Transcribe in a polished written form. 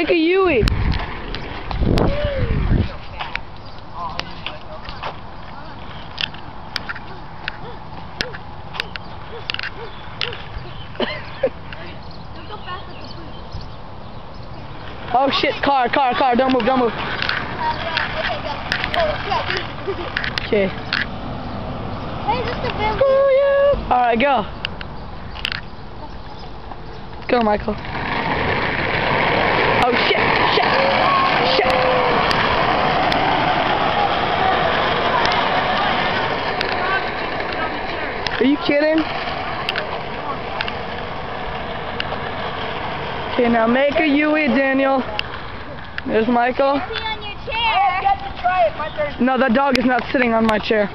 Make a Yui. Oh shit, car, don't move. Okay. Hey, this is the film. Oh yeah. Alright, go. Go, Michael. Oh shit. Are you kidding? Okay, now make a Yui, Daniel. There's Michael. Sit on your chair. No, that dog is not sitting on my chair.